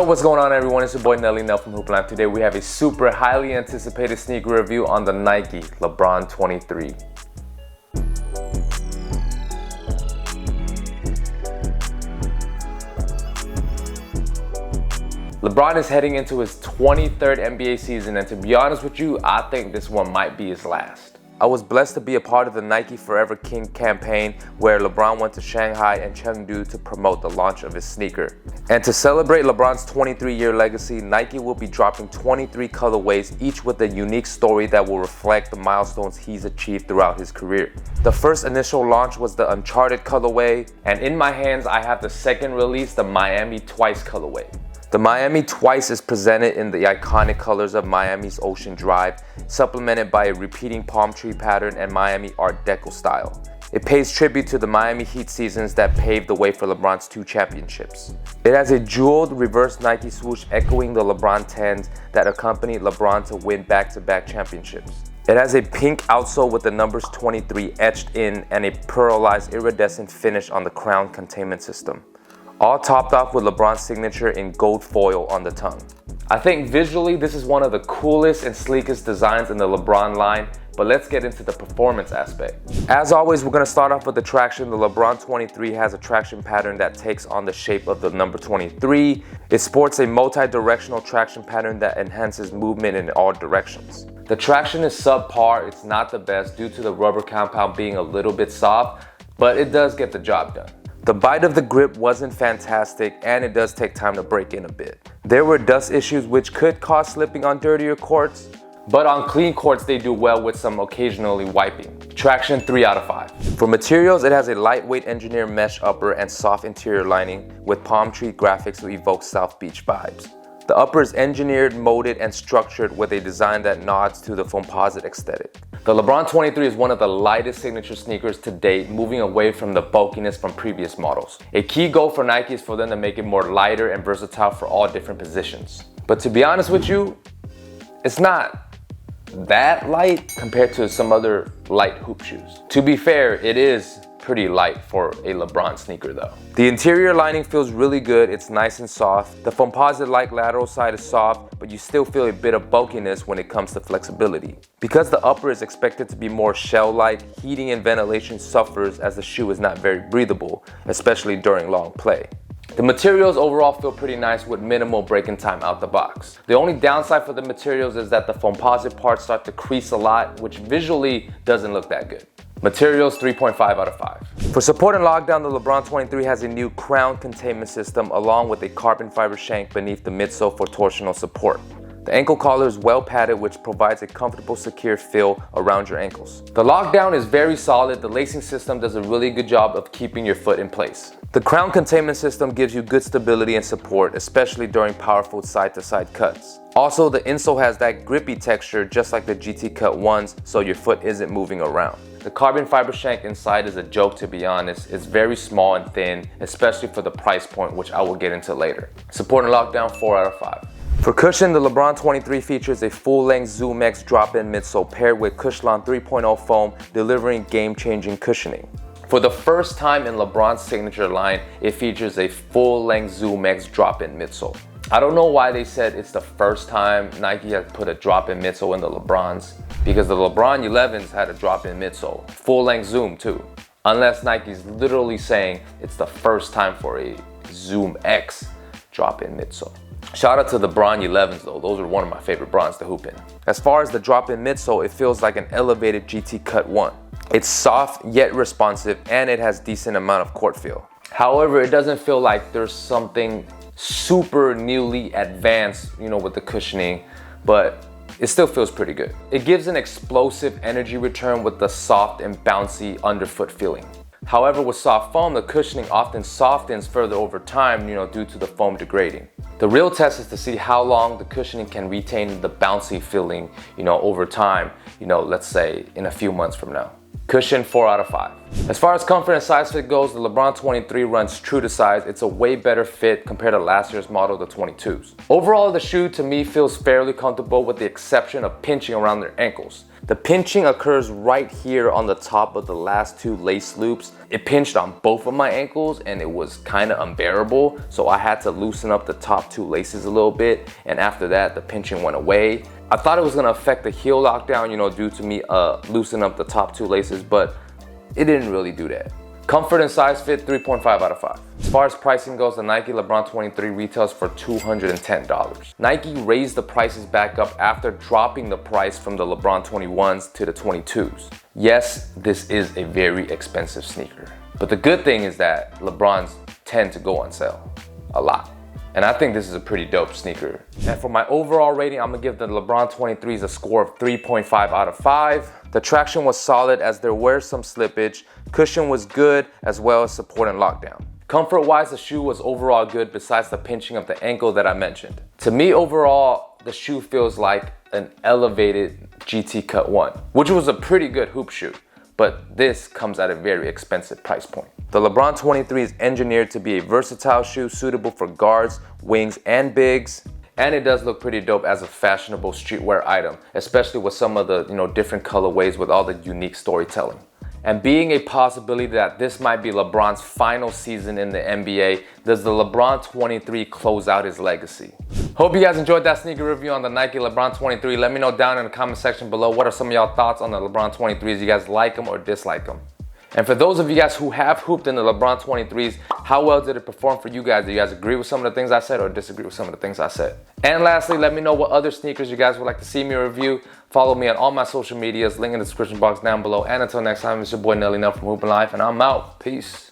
Yo, what's going on everyone? It's your boy Nelly Nell from Hoopland. Today we have a super highly anticipated sneaker review on the Nike LeBron 23. LeBron is heading into his 23rd NBA season, and to be honest with you, I think this one might be his last. I was blessed to be a part of the Nike Forever King campaign where LeBron went to Shanghai and Chengdu to promote the launch of his sneaker. And to celebrate LeBron's 23-year legacy, Nike will be dropping 23 colorways, each with a unique story that will reflect the milestones he's achieved throughout his career. The first initial launch was the Uncharted colorway, and in my hands I have the second release, the Miami Twice colorway. The Miami Twice is presented in the iconic colors of Miami's Ocean Drive, supplemented by a repeating palm tree pattern and Miami Art Deco style. It pays tribute to the Miami Heat seasons that paved the way for LeBron's 2 championships. It has a jeweled reverse Nike swoosh echoing the LeBron 10s that accompanied LeBron to win back-to-back championships. It has a pink outsole with the numbers 23 etched in and a pearlized iridescent finish on the crown containment system, all topped off with LeBron's signature in gold foil on the tongue. I think visually this is one of the coolest and sleekest designs in the LeBron line, but let's get into the performance aspect. As always, we're going to start off with the traction. The LeBron 23 has a traction pattern that takes on the shape of the number 23. It sports a multi-directional traction pattern that enhances movement in all directions. The traction is subpar, it's not the best due to the rubber compound being a little bit soft, but it does get the job done. The bite of the grip wasn't fantastic, and it does take time to break in a bit. There were dust issues which could cause slipping on dirtier courts, but on clean courts they do well with some occasionally wiping. Traction 3 out of 5. For materials, it has a lightweight engineered mesh upper and soft interior lining with palm tree graphics to evoke South Beach vibes. The upper is engineered, molded, and structured with a design that nods to the Foamposite aesthetic. The LeBron 23 is one of the lightest signature sneakers to date, moving away from the bulkiness from previous models. A key goal for Nike is for them to make it more lighter and versatile for all different positions. But to be honest with you, it's not that light compared to some other light hoop shoes. To be fair, it is pretty light for a LeBron sneaker though. The interior lining feels really good, it's nice and soft. The Foamposite-like lateral side is soft, but you still feel a bit of bulkiness when it comes to flexibility. Because the upper is expected to be more shell-like, heating and ventilation suffers as the shoe is not very breathable, especially during long play. The materials overall feel pretty nice with minimal break-in time out the box. The only downside for the materials is that the Foamposite parts start to crease a lot, which visually doesn't look that good. Materials 3.5 out of 5. For support and lockdown, the LeBron 23 has a new crown containment system along with a carbon fiber shank beneath the midsole for torsional support. The ankle collar is well padded, which provides a comfortable, secure feel around your ankles. The lockdown is very solid. The lacing system does a really good job of keeping your foot in place. The crown containment system gives you good stability and support, especially during powerful side-to-side cuts. Also, the insole has that grippy texture just like the GT Cut ones, so your foot isn't moving around. The carbon fiber shank inside is a joke, to be honest. It's very small and thin, especially for the price point, which I will get into later. Support and lockdown 4 out of 5. For cushion, the LeBron 23 features a full-length Zoom X drop-in midsole paired with Cushlon 3.0 foam, delivering game-changing cushioning. For the first time in LeBron's signature line, it features a full-length Zoom X drop-in midsole. I don't know why they said it's the first time Nike has put a drop-in midsole in the LeBrons, because the LeBron 11s had a drop-in midsole, full-length Zoom too. Unless Nike's literally saying it's the first time for a Zoom X drop-in midsole. Shout out to the Bron 11s though, those are one of my favorite Brons to hoop in. As far as the drop-in midsole, it feels like an elevated GT Cut 1. It's soft yet responsive, and it has decent amount of court feel. However, it doesn't feel like there's something super newly advanced, with the cushioning, but it still feels pretty good. It gives an explosive energy return with the soft and bouncy underfoot feeling. However, with soft foam, the cushioning often softens further over time, due to the foam degrading. The real test is to see how long the cushioning can retain the bouncy feeling, over time, let's say in a few months from now. Cushion, 4 out of 5. As far as comfort and size fit goes, the LeBron 23 runs true to size. It's a way better fit compared to last year's model, the 22s. Overall, the shoe to me feels fairly comfortable with the exception of pinching around their ankles. The pinching occurs right here on the top of the last 2 lace loops. It pinched on both of my ankles and it was kind of unbearable, so I had to loosen up the top 2 laces a little bit, and after that the pinching went away. I thought it was going to affect the heel lockdown, due to me loosening up the top 2 laces, but it didn't really do that. Comfort and size fit, 3.5 out of 5. As far as pricing goes, the Nike LeBron 23 retails for $210. Nike raised the prices back up after dropping the price from the LeBron 21s to the 22s. Yes, this is a very expensive sneaker, but the good thing is that LeBrons tend to go on sale a lot. And I think this is a pretty dope sneaker. And for my overall rating, I'm gonna give the LeBron 23s a score of 3.5 out of 5. The traction was solid as there were some slippage. Cushion was good as well as support and lockdown. Comfort-wise, the shoe was overall good besides the pinching of the ankle that I mentioned. To me, overall, the shoe feels like an elevated GT Cut 1, which was a pretty good hoop shoe, but this comes at a very expensive price point. The LeBron 23 is engineered to be a versatile shoe suitable for guards, wings, and bigs. And it does look pretty dope as a fashionable streetwear item, especially with some of the different colorways with all the unique storytelling. And being a possibility that this might be LeBron's final season in the NBA, does the LeBron 23 close out his legacy? Hope you guys enjoyed that sneaker review on the Nike LeBron 23. Let me know down in the comment section below what are some of y'all thoughts on the LeBron 23s. You guys like them or dislike them? And for those of you guys who have hooped in the LeBron 23s, how well did it perform for you guys? Do you guys agree with some of the things I said or disagree with some of the things I said? And lastly, let me know what other sneakers you guys would like to see me review. Follow me on all my social medias, link in the description box down below. And until next time, it's your boy Nelly Nell from Hoopin' Life, and I'm out. Peace.